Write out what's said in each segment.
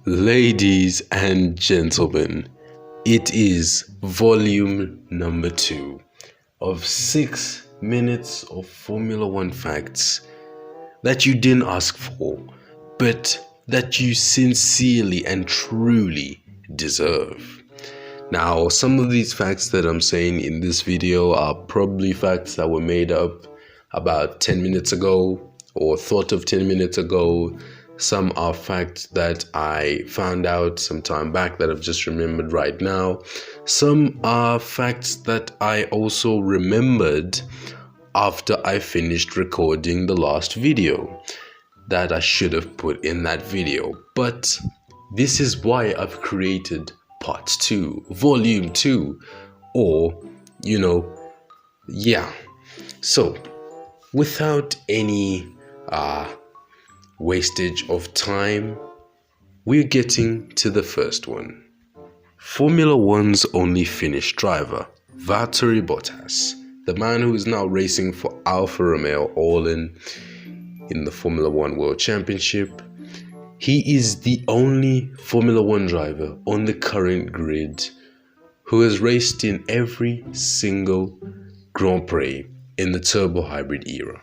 Ladies and gentlemen, it is volume number 2 of 6 minutes of Formula One facts that you didn't ask for, but that you sincerely and truly deserve. Now, some of these facts that I'm saying in this video are probably facts that were made up about 10 minutes ago or thought of 10 minutes ago. Some are facts that I found out some time back that I've just remembered right now. Some are facts that I also remembered after I finished recording the last video that I should have put in that video. But this is why I've created part 2, volume 2, or, So, without any wastage of time, we're getting to the first one. Formula One's only Finnish driver, Valtteri Bottas, the man who is now racing for Alfa Romeo all in the Formula One World Championship. He is the only Formula One driver on the current grid who has raced in every single Grand Prix in the turbo hybrid era.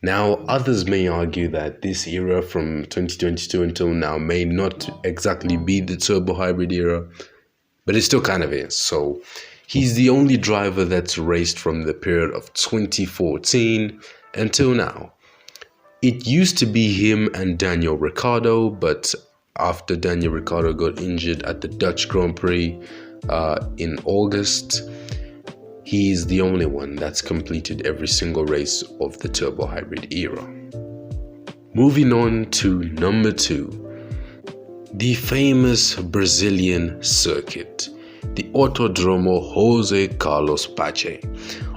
Now, others may argue that this era from 2022 until now may not exactly be the turbo hybrid era, but it still kind of is. So he's the only driver that's raced from the period of 2014 until now. It used to be him and Daniel Ricciardo, but after Daniel Ricciardo got injured at the Dutch Grand Prix in August, he is the only one that's completed every single race of the turbo hybrid era. Moving on to number 2, the famous Brazilian circuit, the Autódromo José Carlos Pache,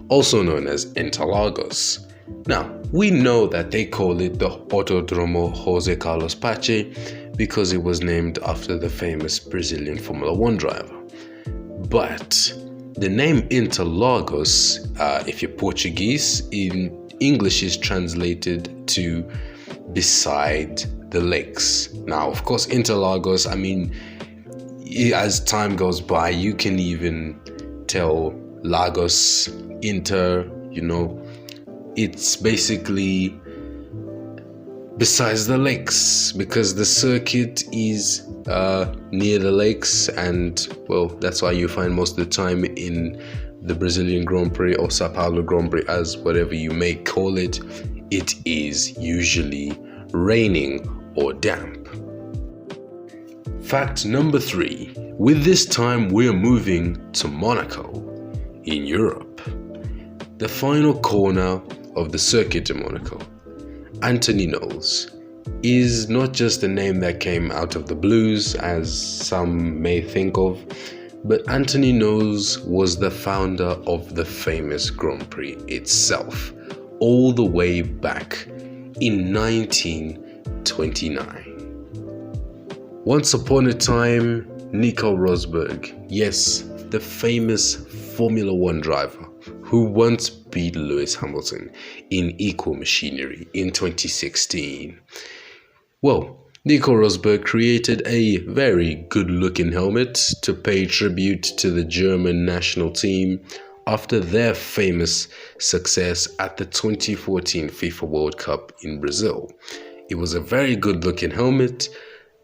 also known as Interlagos. Now, we know that they call it the Autódromo José Carlos Pache because it was named after the famous Brazilian Formula One driver. But the name Interlagos, if you're Portuguese, in English is translated to beside the lakes. Now, of course, Interlagos, as time goes by, you can even tell Lagos, Inter, it's basically besides the lakes because the circuit is near the lakes, and well, that's why you find most of the time in the Brazilian Grand Prix or Sao Paulo Grand Prix, as whatever you may call it, it is usually raining or damp. Fact number 3, with this time we're moving to Monaco in Europe. The final corner of the circuit in Monaco, Anthony Knowles, is not just a name that came out of the blues, as some may think of, but Anthony Knowles was the founder of the famous Grand Prix itself, all the way back in 1929. Once upon a time, Nico Rosberg, yes, the famous Formula One driver who once beat Lewis Hamilton in equal machinery in 2016. Well, Nico Rosberg created a very good-looking helmet to pay tribute to the German national team after their famous success at the 2014 FIFA World Cup in Brazil. It was a very good-looking helmet,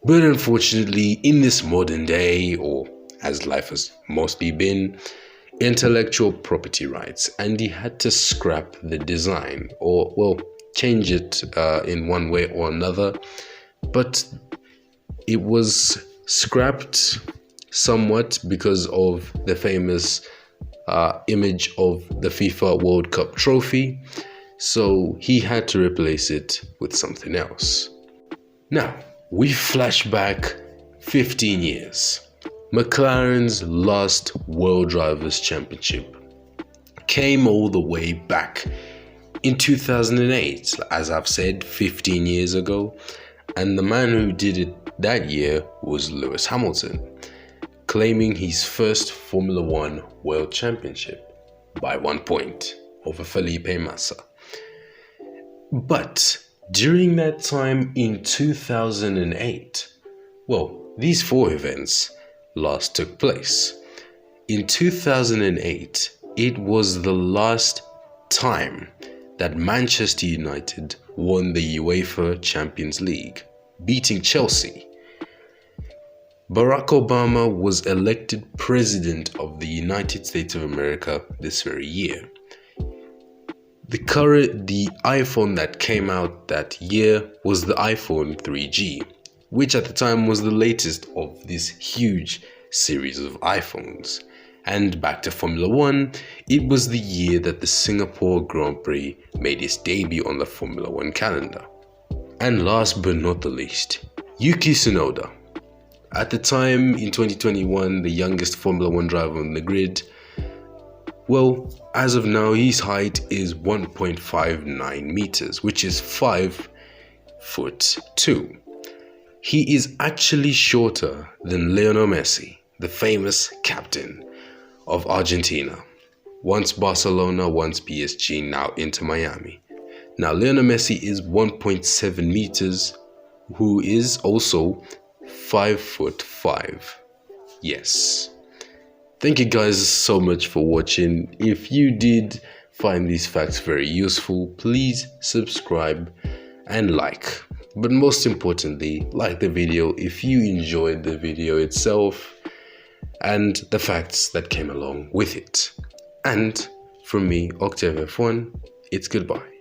but unfortunately, in this modern day, or as life has mostly been, intellectual property rights, and he had to scrap the design, or well, change it in one way or another. But it was scrapped somewhat because of the famous image of the FIFA World Cup trophy, so he had to replace it with something else. Now, we flash back 15 years. McLaren's last World Drivers' Championship came all the way back in 2008, as I've said, 15 years ago, and the man who did it that year was Lewis Hamilton, claiming his first Formula One World Championship by 1 point over Felipe Massa. But during that time in 2008, well, These 4 events last took place. In 2008, it was the last time that Manchester United won the UEFA Champions League, beating Chelsea. Barack Obama was elected President of the United States of America this very year. The iPhone that came out that year was the iPhone 3G, which at the time was the latest of this huge series of iPhones. And back to Formula 1, it was the year that the Singapore Grand Prix made its debut on the Formula 1 calendar. And last but not the least, Yuki Tsunoda. At the time, in 2021, the youngest Formula 1 driver on the grid. Well, as of now, his height is 1.59 meters, which is 5'2". He is actually shorter than Lionel Messi, the famous captain of Argentina. Once Barcelona, once PSG, now Inter Miami. Now, Lionel Messi is 1.7 meters, who is also 5'5". Yes. Thank you guys so much for watching. If you did find these facts very useful, please subscribe and like. But most importantly, like the video if you enjoyed the video itself and the facts that came along with it. And from me, Octave F1, it's goodbye.